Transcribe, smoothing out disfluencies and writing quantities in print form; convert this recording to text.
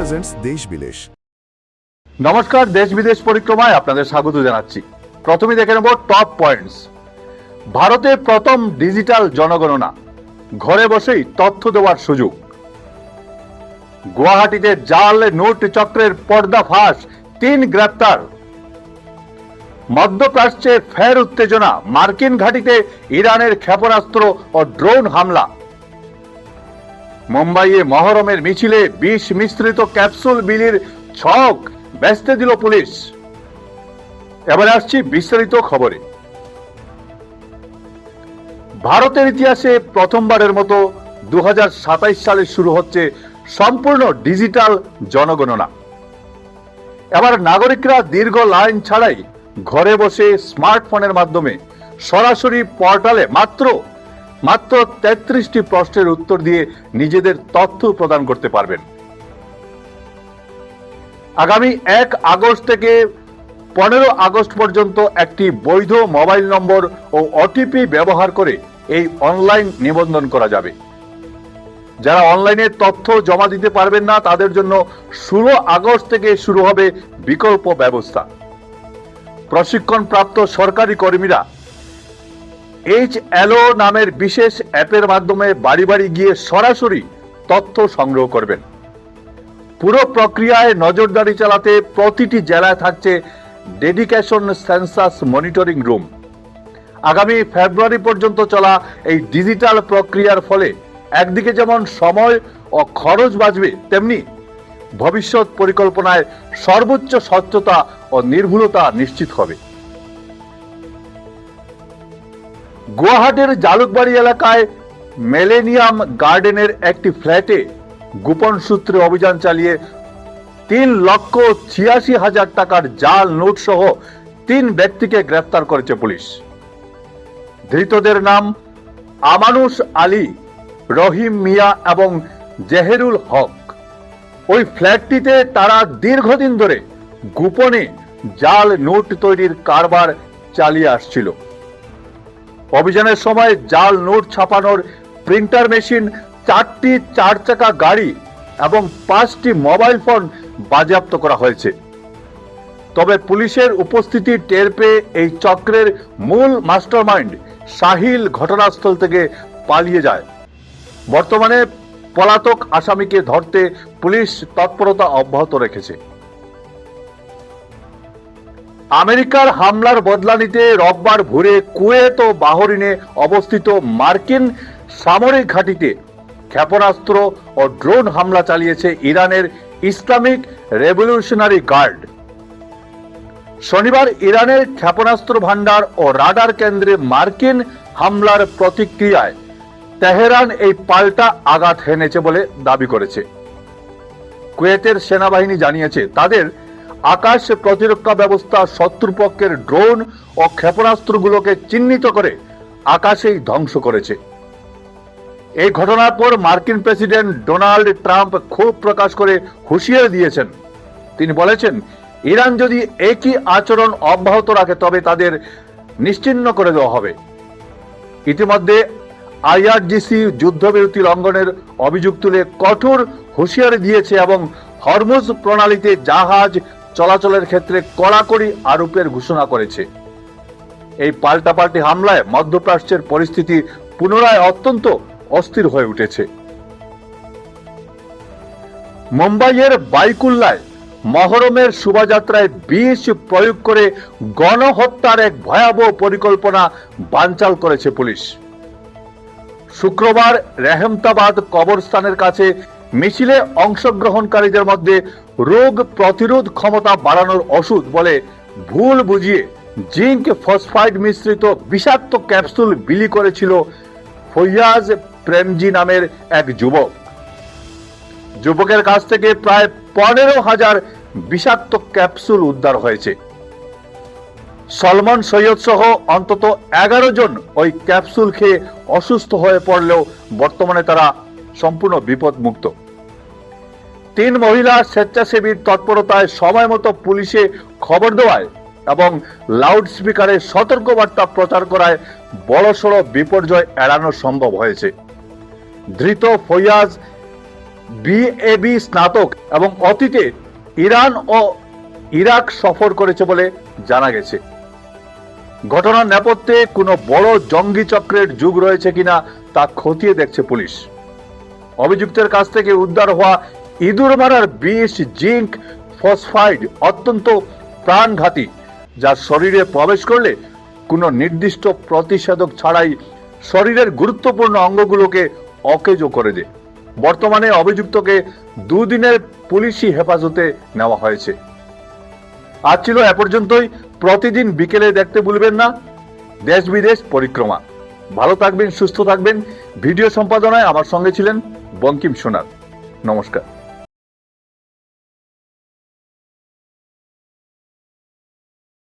Presents দেশ বিদেশ। নমস্কার, দেশ বিদেশ পরিক্রমায় আপনাদের স্বাগত জানাচ্ছি। প্রথমে দেখে নেব টপ পয়েন্টস। ভারতে প্রথম ডিজিটাল জনগণনা, ঘরে বসেই তথ্য দেওয়ার সুযোগ। গুয়াহাটিতে জাল নোট চক্রের পর্দাফাঁস, 3 গ্রেপ্তার। মধ্যপ্রাচ্যে ফের উত্তেজনা, মার্কিন ঘাঁটিতে ইরানের ক্ষেপণাস্ত্র ও ড্রোন হামলা। মুম্বাইয়ে মহরমের মিছিলে বিষ মিশ্রিত ক্যাপসুল বিলির ছক বেচতে দিল পুলিশ। এবার আসছি বিস্তারিত খবরে। ভারতের ইতিহাসে প্রথমবারের মতো 2027 সালে শুরু হচ্ছে সম্পূর্ণ ডিজিটাল জনগণনা। এবার নাগরিকরা দীর্ঘ লাইন ছাড়াই ঘরে বসে স্মার্টফোনের মাধ্যমে সরাসরি পোর্টালে মাত্র 33টি প্রশ্নের উত্তর দিয়ে নিজেদের তথ্য প্রদান করতে পারবেন। আগামী 1 আগস্ট থেকে 15 আগস্ট পর্যন্ত একটি বৈধ মোবাইল নম্বর ও ওটিপি ব্যবহার করে এই অনলাইন নিবন্ধন করা যাবে। যারা অনলাইনে তথ্য জমা দিতে পারবেন না তাদের জন্য 16 আগস্ট থেকে শুরু হবে বিকল্প ব্যবস্থা। প্রশিক্ষণপ্রাপ্ত সরকারি কর্মীরা HLO নামের বিশেষ অ্যাপের মাধ্যমে বাড়ি বাড়ি গিয়ে সরাসরি তথ্য সংগ্রহ করবেন। পুরো প্রক্রিয়ায় নজরদারি চালাতে প্রতিটি জেলায় থাকছে ডেডিকেশন সেন্সাস মনিটরিং রুম। আগামী ফেব্রুয়ারি পর্যন্ত চলা এই ডিজিটাল প্রক্রিয়ার ফলে একদিকে যেমন সময় ও খরচ বাঁচবে, তেমনি ভবিষ্যৎ পরিকল্পনায় সর্বোচ্চ স্বচ্ছতা ও নির্ভুলতা নিশ্চিত হবে। গুয়াহাটির জালুকবাড়ি এলাকায় মিলেনিয়াম গার্ডেনের একটি ফ্ল্যাটে গোপন সূত্রে অভিযান চালিয়ে 3,86,000 টাকার জাল নোট সহ 3 ব্যক্তিকে গ্রেফতার করেছে পুলিশ। ধৃতদের নাম আমানুষ আলী, রহিম মিয়া এবং জেহেরুল হক। ওই ফ্ল্যাটটিতে তারা দীর্ঘদিন ধরে গোপনে জাল নোট তৈরির কারবার চালিয়ে আসছিল। অভিযানের সময় জাল নোট ছাপানোর প্রিন্টার মেশিন, 4টি 4 চাকা গাড়ি এবং 5টি মোবাইল ফোন বাজেয়াপ্ত করা হয়েছে। তবে পুলিশের উপস্থিতি টের পেয়ে এই চক্রের মূল মাস্টারমাইন্ড সাহিল ঘটনাস্থল থেকে পালিয়ে যায়। বর্তমানে পলাতক আসামিকে ধরতে পুলিশ তৎপরতা অব্যাহত রেখেছে। আমেরিকার হামলার বদলা নিতে রোববার ভোরে কুয়েত ও বাহরিনে অবস্থিত মার্কিন সামরিক ঘাঁটিতে ক্ষেপণাস্ত্র ও ড্রোন হামলা চালিয়েছে ইরানের ইসলামিক রেভলিউশনারি গার্ড। শনিবার ইরানের ক্ষেপণাস্ত্র ভান্ডার ও রাডার কেন্দ্রে মার্কিন হামলার প্রতিক্রিয়ায় তেহরান এই পাল্টা আঘাত হেনেছে বলে দাবি করেছে। কুয়েতের সেনাবাহিনী জানিয়েছে তাদের আকাশ প্রতিরক্ষা ব্যবস্থা শত্রুপক্ষের ড্রোন ও ক্ষেপণাস্ত্রগুলোকে চিহ্নিত করে আকাশেই ধ্বংস করেছে। এই ঘটনার পর মার্কিন প্রেসিডেন্ট ডোনাল্ড ট্রাম্প ক্ষোভ প্রকাশ করে হুঁশিয়ারি দিয়েছেন। তিনি বলেছেন, ইরান যদি একই আচরণ অব্যাহত রাখে তবে তাদের নিশ্চিহ্ন করে দেওয়া হবে। ইতিমধ্যে IRGC যুদ্ধবিরতি লঙ্ঘনের অভিযোগ তুলে কঠোর হুঁশিয়ারি দিয়েছে এবং হরমুজ প্রণালীতে জাহাজ চলাচলের ক্ষেত্রে কড়াকড়ি আরোপের ঘোষণা করেছে। এই পাল্টাপাল্টি হামলায় মধ্যপ্রাচ্যের পরিস্থিতি পুনরায় অত্যন্ত অস্থির হয়ে উঠেছে। মুম্বাইয়ের বাইকুল্লায় মহরমের শোভাযাত্রায় বিষ প্রয়োগ করে গণহত্যার এক ভয়াবহ পরিকল্পনা বানচাল করেছে পুলিশ। শুক্রবার রেহমতাবাদ কবরস্থানের কাছে মিছিলে অংশগ্রহণকারীদের মধ্যে রোগ প্রতিরোধ ক্ষমতা বাড়ানোর ওষুধ বলে ভুল বুঝিয়ে জিঙ্ক ফসফাইড মিশ্রিত বিষাক্ত ক্যাপসুল বিলি করেছিল ফৈয়াজ প্রেমজি নামের এক যুবক। যুবকের কাছ থেকে প্রায় 15,000 বিষাক্ত ক্যাপসুল উদ্ধার হয়েছে। সলমন সৈয়দ সহ অন্তত 11 জন ওই ক্যাপসুল খেয়ে অসুস্থ হয়ে পড়লেও বর্তমানে তারা সম্পূর্ণ বিপদমুক্ত। 3 মহিলা স্বেচ্ছাসেবীর তৎপরতায় সময় মতো পুলিশে খবর দেওয়ায় এবং লাউড স্পিকারে সতর্কবার্তা প্রচার করায় বড়সড় বিপর্যয় এড়ানো সম্ভব হয়েছে। ধৃত ফৈয়াজ বিএবি স্নাতক এবং অতীতে ইরান ও ইরাক সফর করেছে বলে জানা গেছে। ঘটনার নেপথ্যে কোনো বড় জঙ্গি চক্রের যুগ রয়েছে কিনা তা খতিয়ে দেখছে পুলিশ। অভিযুক্তের কাছ থেকে উদ্ধার হওয়া ইঁদুর মারার বিষ জিঙ্ক ফসফাইড অত্যন্ত প্রাণঘাতী, যা শরীরে প্রবেশ করলে কোনো নির্দিষ্ট প্রতিষেধক ছাড়াই শরীরের গুরুত্বপূর্ণ অঙ্গগুলোকে অকেজো করে দেয়। বর্তমানে অভিযুক্তকে 2 দিনের পুলিশি হেফাজতে নেওয়া হয়েছে। আজ ছিল এ পর্যন্তই। প্রতিদিন বিকেলে দেখতে ভুলবেন না দেশ বিদেশ পরিক্রমা। ভালো থাকবেন, সুস্থ থাকবেন। ভিডিও সম্পাদনায় আমার সঙ্গে ছিলেন বঙ্কিম সোনার। নমস্কার।